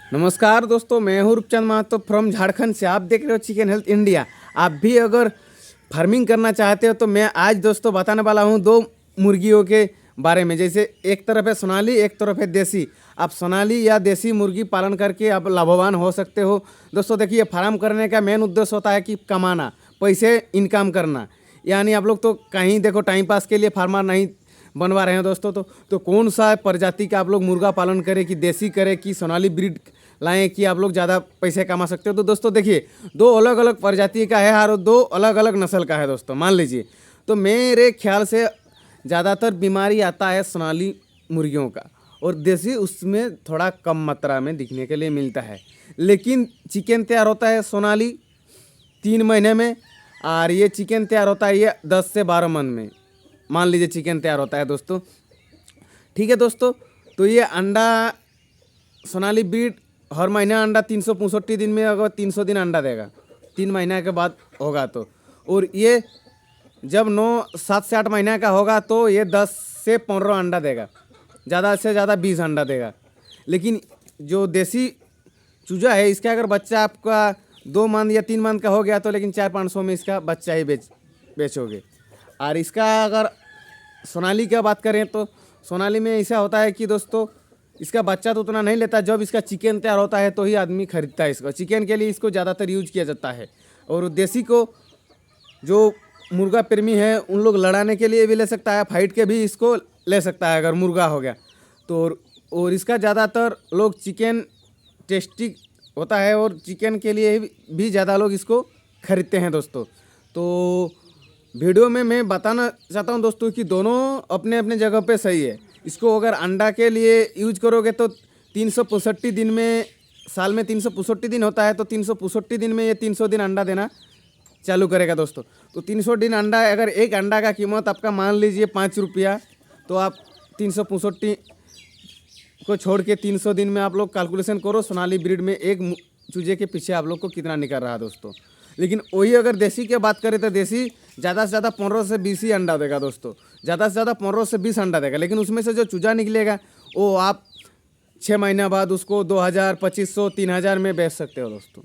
नमस्कार दोस्तों, मैं हूँ रूपचंद महतो फ्रॉम झारखंड से। आप देख रहे हो चिकन हेल्थ इंडिया। आप भी अगर फार्मिंग करना चाहते हो तो मैं आज दोस्तों बताने वाला हूँ दो मुर्गियों के बारे में। जैसे एक तरफ है सोनाली, एक तरफ है देसी। आप सोनाली या देसी मुर्गी पालन करके आप लाभवान हो सकते हो। दोस्तों देखिए, फार्म करने का मेन उद्देश्य होता है कि कमाना, पैसे इनकम करना। यानी आप लोग तो कहीं देखो टाइम पास के लिए फार्मर नहीं बनवा रहे हैं दोस्तों। तो कौन सा प्रजाति का आप लोग मुर्गा पालन करें, कि देसी करें कि सोनाली ब्रीड लाएं कि आप लोग ज़्यादा पैसे कमा सकते हो। तो दोस्तों देखिए, दो अलग अलग प्रजाति का है और दो अलग अलग नस्ल का है दोस्तों। मान लीजिए, तो मेरे ख्याल से ज़्यादातर बीमारी आता है सोनाली मुर्गियों का, और देसी उसमें थोड़ा कम मात्रा में दिखने के लिए मिलता है। लेकिन चिकन तैयार होता है सोनाली 3 महीने में, और ये चिकन तैयार होता है ये 10 से 12 मन में। मान लीजिए चिकन तैयार होता है दोस्तों। ठीक है दोस्तों, तो ये अंडा सोनाली ब्रीड हर महीने अंडा 365 दिन में अगर 300 दिन अंडा देगा, 3 महीने के बाद होगा तो। और ये जब 7 से 8 महीने का होगा तो ये 10 से 15 अंडा देगा, ज़्यादा से ज़्यादा 20 अंडा देगा। लेकिन जो देसी चूजा है, इसका अगर बच्चा आपका 2 मंथ या 3 मंथ का हो गया तो लेकिन 400-500 में इसका बच्चा ही बेचोगे। और इसका अगर सोनाली का बात करें तो सोनाली में ऐसा होता है कि दोस्तों इसका बच्चा तो उतना नहीं लेता। जब इसका चिकन तैयार होता है तो ही आदमी खरीदता है इसको। चिकन के लिए इसको ज़्यादातर यूज किया जाता है। और देसी को जो मुर्गा प्रेमी है उन लोग लड़ाने के लिए भी ले सकता है, फाइट के भी इसको ले सकता है अगर मुर्गा हो गया तो। और इसका ज़्यादातर लोग चिकन टेस्टी होता है और चिकन के लिए भी ज़्यादा लोग इसको खरीदते हैं दोस्तों। तो वीडियो में मैं बताना चाहता हूं दोस्तों कि दोनों अपने अपने जगह पे सही है। इसको अगर अंडा के लिए यूज करोगे तो 365 दिन में, साल में 365 दिन होता है, तो 365 दिन में ये 300 दिन अंडा देना चालू करेगा दोस्तों। तो 300 दिन अंडा, अगर एक अंडा का कीमत आपका मान लीजिए 5 रुपया, तो आप 365 को छोड़ के 300 दिन में आप लोग कैलकुलेशन करो सोनाली ब्रीड में एक चूजे के पीछे आप लोग को कितना निकल रहा है दोस्तों। लेकिन वही अगर देसी की बात करें तो देसी ज़्यादा से ज़्यादा 15 से 20 ही अंडा देगा दोस्तों। ज़्यादा से ज़्यादा 15 से 20 अंडा देगा। लेकिन उसमें से जो चूजा निकलेगा वो आप 6 महीने बाद उसको 2000, 2500, 3000 में बेच सकते हो दोस्तों,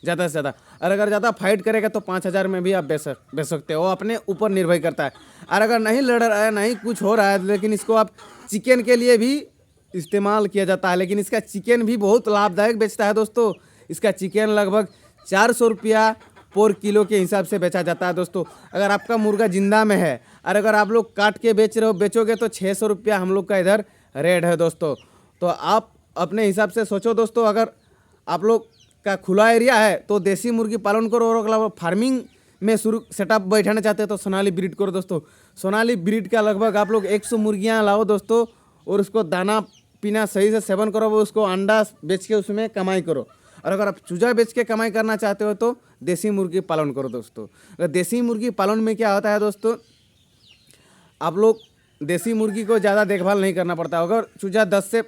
ज़्यादा से ज़्यादा। और अगर ज़्यादा फाइट करेगा तो 5000 में भी आप बेच सकते हो। अपने ऊपर निर्भर करता है। और अगर नहीं लड़ रहा है, नहीं कुछ हो रहा है, लेकिन इसको आप चिकन के लिए भी इस्तेमाल किया जाता है। लेकिन इसका चिकन भी बहुत लाभदायक बेचता है दोस्तों। इसका चिकन लगभग 400 रुपया पर किलो के हिसाब से बेचा जाता है दोस्तों। अगर आपका मुर्गा जिंदा में है और अगर आप लोग काट के बेचोगे तो 600 रुपया हम लोग का इधर रेट है दोस्तों। तो आप अपने हिसाब से सोचो दोस्तों। अगर आप लोग का खुला एरिया है तो देसी मुर्गी पालन करो, और अगर फार्मिंग में शुरू सेटअप बैठाना चाहते हो तो सोनाली ब्रीड करो दोस्तों। सोनाली ब्रीड का लगभग आप लोग 100 मुर्गियाँ लाओ दोस्तों, और उसको दाना पीना सही से सेवन करो, वो उसको अंडा बेच के उसमें कमाई करो। और अगर आप चूजा बेच के कमाई करना चाहते हो तो देसी मुर्गी पालन करो दोस्तों। अगर देसी मुर्गी पालन में क्या होता है दोस्तों, आप लोग देसी मुर्गी को ज़्यादा देखभाल नहीं करना पड़ता। अगर चूजा 10 से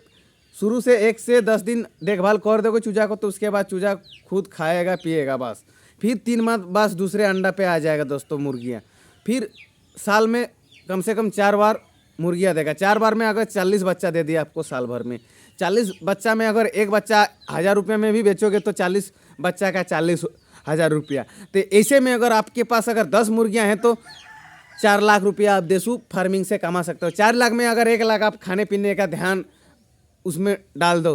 शुरू से 1 से 10 दिन देखभाल कर दोगे चूजा को, तो उसके बाद चूजा खुद खाएगा पिएगा बस। फिर 3 माह बस दूसरे अंडा पे आ जाएगा दोस्तों मुर्गियाँ। फिर साल में कम से कम 4 बार मुर्गियाँ देगा। 4 बार में अगर 40 बच्चा दे दिया आपको साल भर में, 40 बच्चा में अगर एक बच्चा 1000 रुपये में भी बेचोगे तो 40 बच्चा का 40,000 रुपया। तो ऐसे में अगर आपके पास अगर 10 मुर्गियाँ हैं तो 4 लाख रुपया आप देसी फार्मिंग से कमा सकते हो। 4 लाख में अगर 1 लाख आप खाने पीने का ध्यान उसमें डाल दो,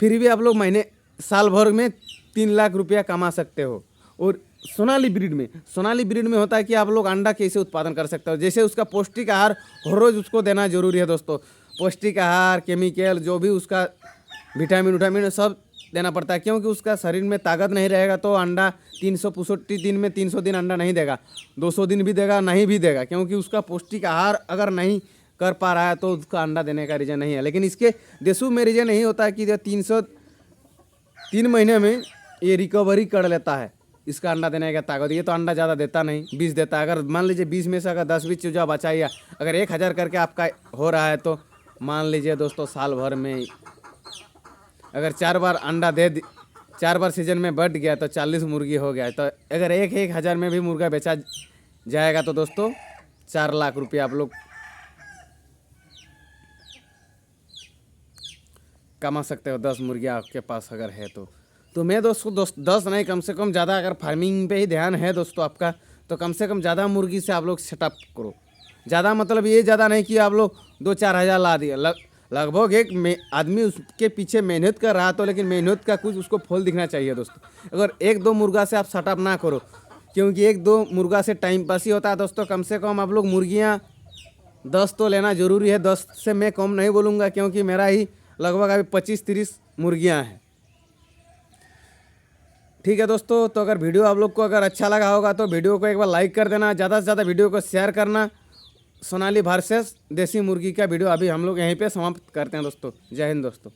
फिर भी आप लोग महीने साल भर में 3 लाख रुपया कमा सकते हो। और सोनाली ब्रीड में होता है कि आप लोग अंडा कैसे उत्पादन कर सकते हो। जैसे उसका पौष्टिक आहार हर रोज़ उसको देना जरूरी है दोस्तों। पौष्टिक आहार, केमिकल, जो भी उसका विटामिन सब देना पड़ता है, क्योंकि उसका शरीर में ताकत नहीं रहेगा तो अंडा 365 दिन में 300 दिन अंडा नहीं देगा, 200 दिन भी देगा, नहीं भी देगा। क्योंकि उसका पौष्टिक आहार अगर नहीं कर पा रहा है तो उसका अंडा देने का रीज़न नहीं है। लेकिन इसके देशों में रीज़न यही होता है कि 3 महीने में ये रिकवरी कर लेता है इसका अंडा देने का ताकत। ये तो अंडा ज़्यादा देता नहीं, 20 देता है। अगर मान लीजिए 20 में से अगर 10-20 चूजा बचाइए, अगर 1000 करके आपका हो रहा है तो मान लीजिए दोस्तों साल भर में अगर 4 बार अंडा 4 बार सीजन में बढ़ गया तो 40 मुर्गी हो गया। तो अगर 1,000 में भी मुर्गा बेचा जाएगा तो दोस्तों 4 लाख रुपया आप लोग कमा सकते हो 10 मुर्गियाँ आपके पास अगर है तो मैं दोस्तों 10 नहीं, कम से कम ज़्यादा, अगर फार्मिंग पे ही ध्यान है दोस्तों आपका, तो कम से कम ज़्यादा मुर्गी से आप लोग सेटअप करो। ज़्यादा मतलब ये ज़्यादा नहीं कि आप लोग 2-4 हज़ार ला दिए। लगभग एक आदमी उसके पीछे मेहनत कर रहा तो, लेकिन मेहनत का कुछ उसको फल दिखना चाहिए दोस्तों। अगर 1-2 मुर्गा से आप सेटअप ना करो, क्योंकि 1-2 मुर्गा से टाइम पास ही होता है दोस्तों। कम से कम आप लोग मुर्गियाँ 10 तो लेना ज़रूरी है। 10 से मैं कम नहीं बोलूँगा, क्योंकि मेरा ही लगभग अभी 25-30 मुर्गियाँ हैं। ठीक है दोस्तों, तो अगर वीडियो आप लोग को अगर अच्छा लगा होगा तो वीडियो को एक बार लाइक कर देना, ज़्यादा से ज़्यादा वीडियो को शेयर करना। सोनाली वर्सेस देसी मुर्गी का वीडियो अभी हम लोग यहीं पे समाप्त करते हैं दोस्तों। जय हिंद दोस्तों।